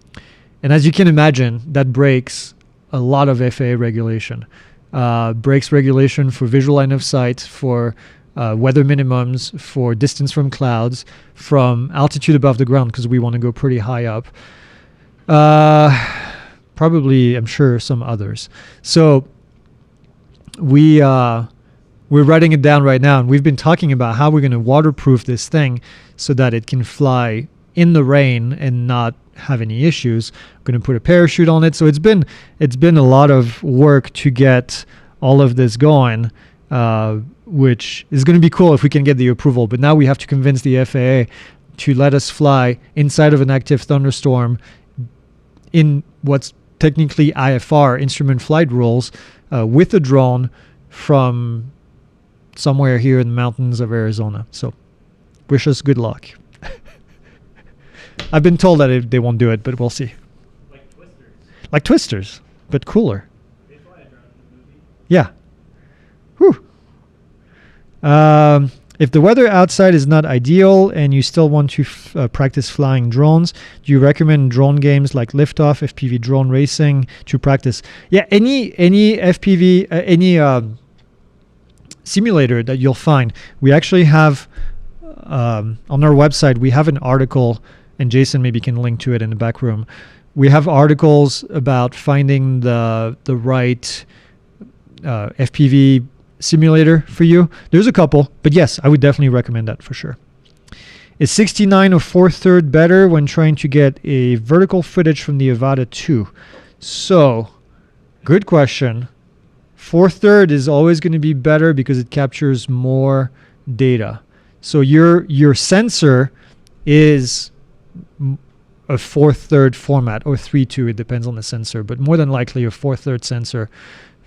And as you can imagine, that breaks a lot of FAA regulation. Breaks regulation for visual line of sight, for weather minimums, for distance from clouds, from altitude above the ground, because we want to go pretty high up. Probably, I'm sure, some others. So we're writing it down right now, and we've been talking about how we're going to waterproof this thing so that it can fly in the rain and not have any issues. I'm going to put a parachute on it. So it's been a lot of work to get all of this going, which is going to be cool if we can get the approval. But now we have to convince the FAA to let us fly inside of an active thunderstorm in what's technically IFR, instrument flight rules, with a drone from somewhere here in the mountains of Arizona. So wish us good luck. I've been told that they won't do it, but we'll see. Like Twisters. Like Twisters, but cooler. They fly a drone in the movie. Yeah. Whew. If the weather outside is not ideal and you still want to practice flying drones, do you recommend drone games like Liftoff, FPV drone racing to practice? Yeah, any FPV, any simulator that you'll find. We actually have on our website, we have an article, and Jason maybe can link to it in the back room. We have articles about finding the right FPV simulator for you. There's a couple, but yes, I would definitely recommend that for sure. Is 69 or 4/3 better when trying to get a vertical footage from the Avata 2? So, good question. 4/3 is always going to be better because it captures more data. So your sensor is a 4/3 format, or 3/2, it depends on the sensor, but more than likely a 4/3 sensor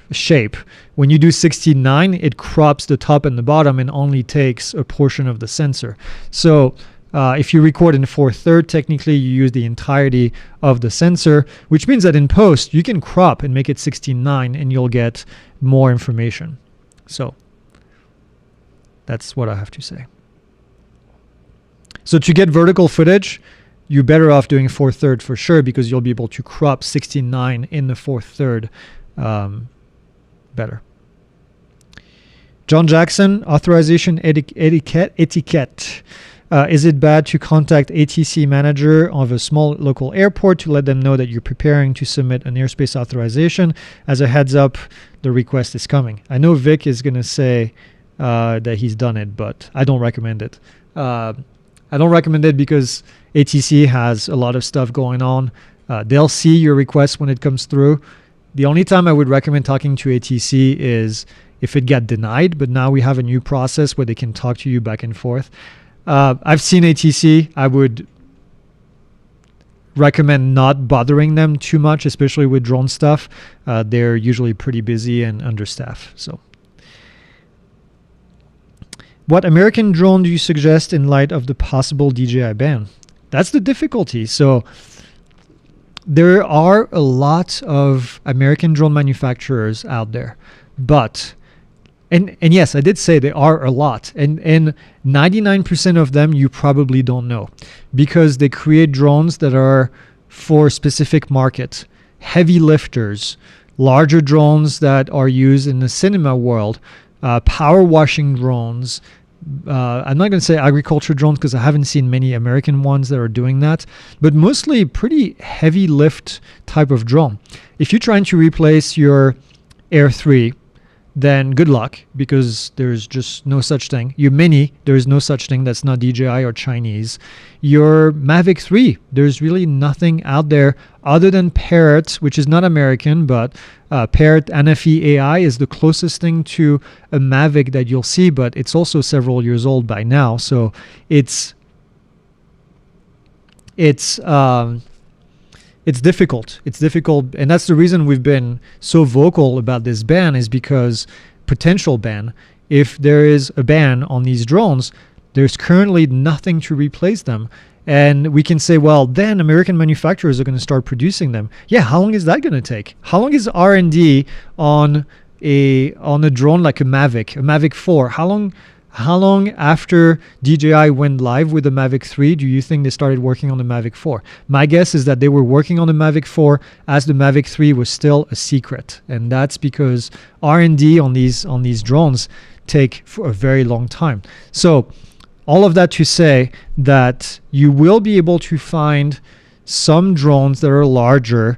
shape. When you do 69, it crops the top and the bottom and only takes a portion of the sensor. So if you record in 4/3, technically you use the entirety of the sensor, which means that in post you can crop and make it 69 and you'll get more information. So that's what I have to say. So to get vertical footage, you're better off doing 4/3 for sure, because you'll be able to crop 69 in the 4/3 better. John Jackson, authorization etiquette. Is it bad to contact ATC manager of a small local airport to let them know that you're preparing to submit an airspace authorization? As a heads up, the request is coming. I know Vic is going to say that he's done it, but I don't recommend it. I don't recommend it because ATC has a lot of stuff going on. They'll see your request when it comes through. The only time I would recommend talking to ATC is if it got denied, but now we have a new process where they can talk to you back and forth. I've seen ATC. I would recommend not bothering them too much, especially with drone stuff. They're usually pretty busy and understaffed. So, what American drone do you suggest in light of the possible DJI ban? That's the difficulty. So, there are a lot of American drone manufacturers out there, but and yes, I did say there are a lot, and 99% of them you probably don't know, because they create drones that are for specific market, heavy lifters, larger drones that are used in the cinema world, power washing drones. I'm not going to say agriculture drones because I haven't seen many American ones that are doing that, but mostly pretty heavy lift type of drone. If you're trying to replace your Air 3, then good luck, because there's just no such thing. Your Mini, there's no such thing that's not DJI or Chinese. Your Mavic 3, there's really nothing out there other than Parrot, which is not American, but Parrot NFE AI is the closest thing to a Mavic that you'll see, but it's also several years old by now. So it's difficult. It's difficult, and that's the reason we've been so vocal about this ban, is because potential ban. If there is a ban on these drones, there's currently nothing to replace them. And we can say, well, then American manufacturers are going to start producing them. Yeah, how long is that going to take? How long is R&D on a drone like a Mavic 4? How long after DJI went live with the Mavic 3 do you think they started working on the Mavic 4? My guess is that they were working on the Mavic 4 as the Mavic 3 was still a secret. And that's because R&D on these drones take for a very long time. So all of that to say that you will be able to find some drones that are larger.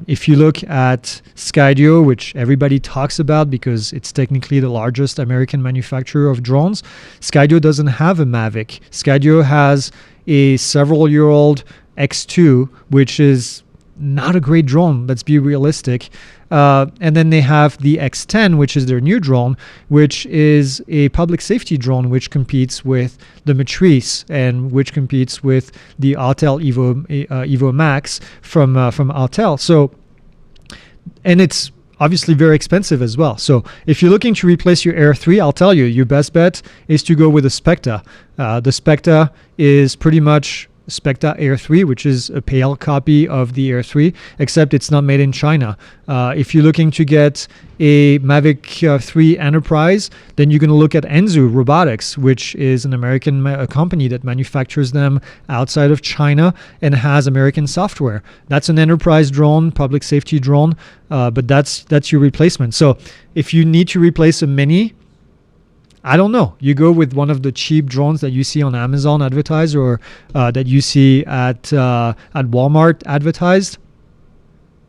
If you look at Skydio, which everybody talks about because it's technically the largest American manufacturer of drones, Skydio doesn't have a Mavic. Skydio has a several-year-old X2, which is not a great drone, let's be realistic. And then they have the X10, which is their new drone, which is a public safety drone, which competes with the Matrice and which competes with the Autel Evo Max from Autel. So, and it's obviously very expensive as well. So if you're looking to replace your Air 3, I'll tell you, your best bet is to go with a Specta. The Specta is pretty much Specta Air 3, which is a pale copy of the Air 3, except it's not made in China. If you're looking to get a Mavic 3 Enterprise, then you're going to look at Enzu Robotics, which is an American company that manufactures them outside of China and has American software. That's an enterprise drone, public safety drone, but that's your replacement. So if you need to replace a Mini, I don't know. You go with one of the cheap drones that you see on Amazon advertised, or that you see at Walmart advertised,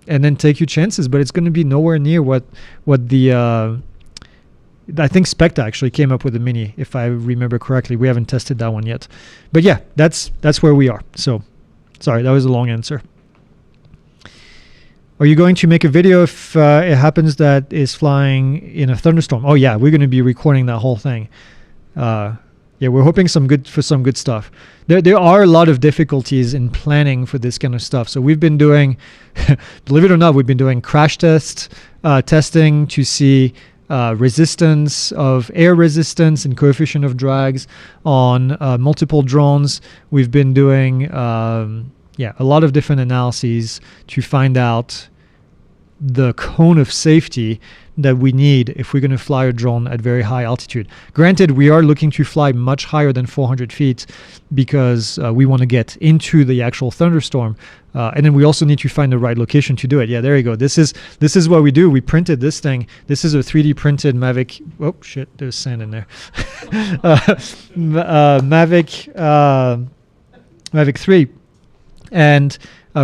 and then take your chances. But it's going to be nowhere near what the I think Specta actually came up with a Mini, if I remember correctly. We haven't tested that one yet, but yeah, that's where we are. So, sorry, that was a long answer. Are you going to make a video if it happens that is flying in a thunderstorm? Oh yeah, we're going to be recording that whole thing. Yeah, we're hoping some good stuff. There are a lot of difficulties in planning for this kind of stuff. So we've been doing, believe it or not, we've been doing crash testing to see resistance of air resistance and coefficient of drags on multiple drones. We've been doing a lot of different analyses to find out the cone of safety, that we need if we're going to fly a drone at very high altitude. Granted, we are looking to fly much higher than 400 feet because we want to get into the actual thunderstorm. And then we also need to find the right location to do it. Yeah, there you go. This is what we do. We printed this thing. This is a 3D printed Mavic. Oh shit, there's sand in there. Mavic 3, and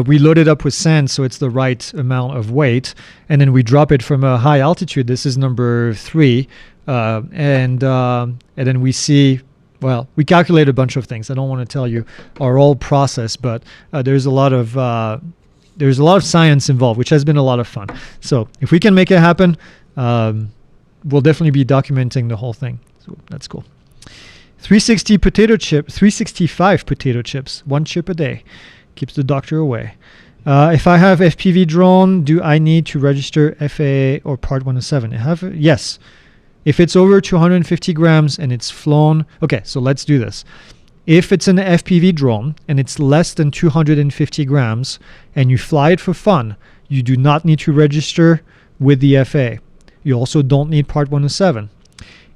we load it up with sand so it's the right amount of weight, and then we drop it from a high altitude. This is number 3, and then we see. Well, we calculate a bunch of things. I don't want to tell you our whole process, but there's a lot of science involved, which has been a lot of fun. So if we can make it happen, we'll definitely be documenting the whole thing. So that's cool. 365 potato chips, 1 chip a day, keeps the doctor away. If I have FPV drone, do I need to register FAA or Part 107? Yes. If it's over 250 grams and it's flown, okay, so let's do this. If it's an FPV drone and it's less than 250 grams and you fly it for fun, you do not need to register with the FAA. You also don't need Part 107.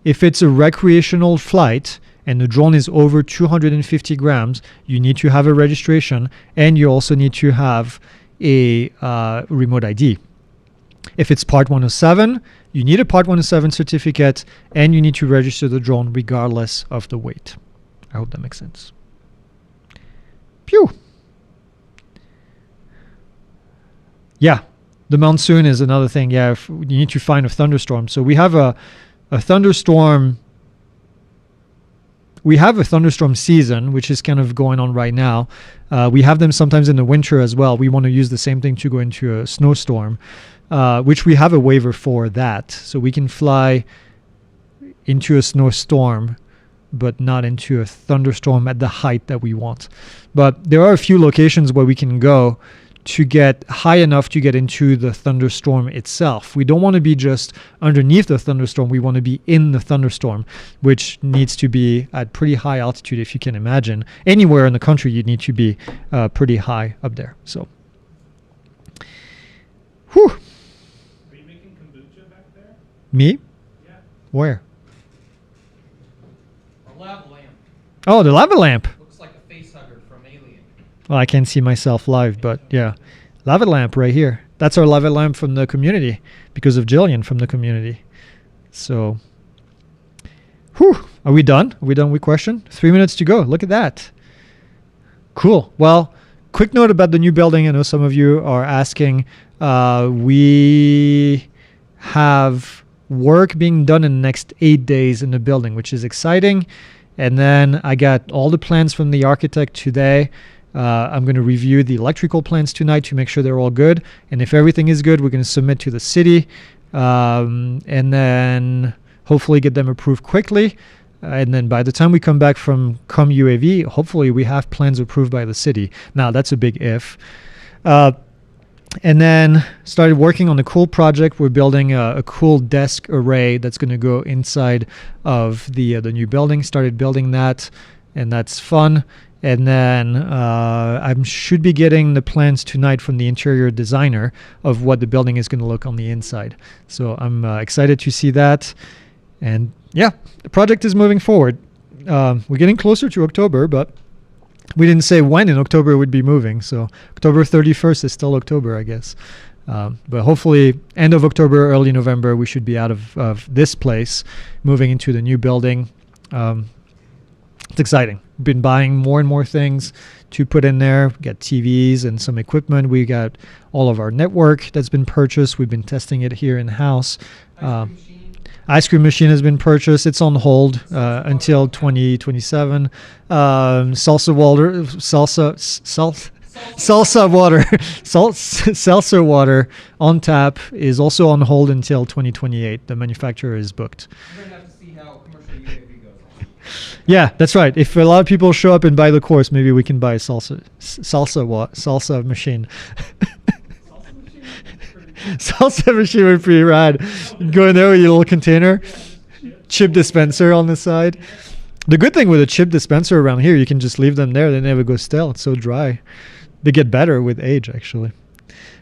If it's a recreational flight and the drone is over 250 grams, you need to have a registration and you also need to have a remote ID. If it's Part 107, you need a Part 107 certificate and you need to register the drone regardless of the weight. I hope that makes sense. Pew! Yeah, the monsoon is another thing. Yeah, you need to find a thunderstorm. So we have a thunderstorm. We have a thunderstorm season, which is kind of going on right now. We have them sometimes in the winter as well. We want to use the same thing to go into a snowstorm. Which we have a waiver for that. So we can fly into a snowstorm, but not into a thunderstorm at the height that we want. But there are a few locations where we can go to get high enough to get into the thunderstorm itself. We don't want to be just underneath the thunderstorm. We want to be in the thunderstorm, which needs to be at pretty high altitude, if you can imagine. Anywhere in the country, you need to be pretty high up there. So, whew. Me? Yeah. Where? A lava lamp. Oh, the lava lamp. Looks like a face hugger from Alien. Well, I can't see myself live, but yeah. Lava lamp right here. That's our lava lamp from the community because of Jillian from the community. So, whew. Are we done? Are we done with question? 3 minutes to go. Look at that. Cool. Well, quick note about the new building. I know some of you are asking. We have work being done in the next 8 days in the building, which is exciting. And then I got all the plans from the architect today. I'm going to review the electrical plans tonight to make sure they're all good. And if everything is good, we're going to submit to the city and then hopefully get them approved quickly. And then by the time we come back from Come UAV, hopefully we have plans approved by the city. Now, that's a big if. And then started working on a cool project. We're building a cool desk array that's going to go inside of the new building. Started building that, and that's fun. And then I should be getting the plans tonight from the interior designer of what the building is going to look on the inside. So I'm excited to see that. And yeah, the project is moving forward. We're getting closer to October, but we didn't say when in October it would be moving. So October 31st is still October, I guess. But hopefully end of October, early November, we should be out of this place, moving into the new building. It's exciting. We've been buying more and more things to put in there. We got TVs and some equipment. We got all of our network that's been purchased. We've been testing it here in-house. Ice cream machine has been purchased. It's on hold until 2027. Salsa water on tap is also on hold until 2028. The manufacturer is booked. We're going to have to see how commercial UAV goes. Yeah, that's right. If a lot of people show up and buy the course, maybe we can buy a salsa machine. Salsa machine would be pretty rad. You go in there with your little container, chip dispenser on the side. The good thing with a chip dispenser around here, you can just leave them there. They never go stale. It's so dry. They get better with age, actually.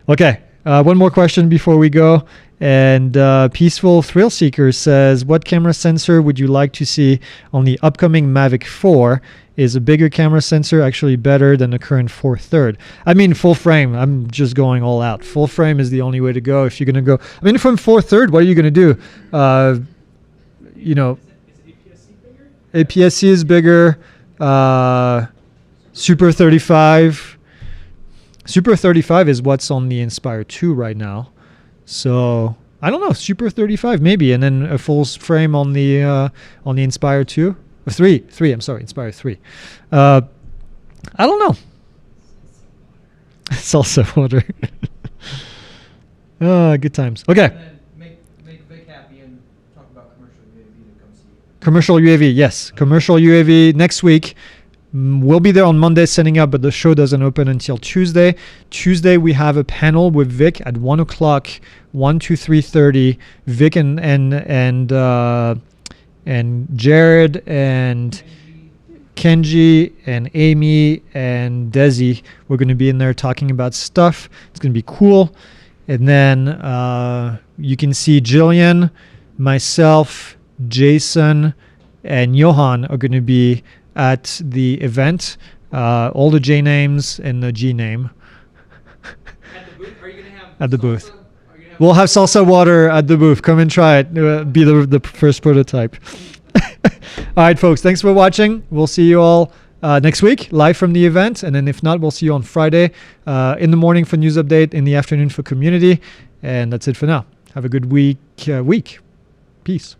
Okay. One more question before we go. And Peaceful Thrill Seeker says, what camera sensor would you like to see on the upcoming Mavic 4? Is a bigger camera sensor actually better than the current 4/3? I mean, full frame. I'm just going all out. Full frame is the only way to go if you're going to go. I mean, from 4/3, what are you going to do? You know, Is APS-C bigger? APS-C is bigger. Super 35. Super 35 is what's on the Inspire 2 right now. So I don't know, Super 35 maybe, and then a full frame on the Inspire 2 or 3. I'm sorry, Inspire 3. I don't know. Salsa water. Good times. Okay. And then make Vic happy and talk about commercial UAV to come see you. Commercial UAV, yes. Commercial UAV next week. We'll be there on Monday setting up, but the show doesn't open until Tuesday. Tuesday, we have a panel with Vic at 1 o'clock, 1 to 3:30. Vic and Jared and Kenji and Amy and Desi. We're going to be in there talking about stuff. It's going to be cool. And then you can see Jillian, myself, Jason, and Johan are going to be at the event. All the J names and the G name. At the booth, are you gonna have At the salsa? booth. Are you gonna have We'll have salsa water at the booth. Come and try it. Be the first prototype. All right, folks. Thanks for watching. We'll see you all next week, live from the event. And then if not, we'll see you on Friday in the morning for news update, in the afternoon for community. And that's it for now. Have a good week. Peace.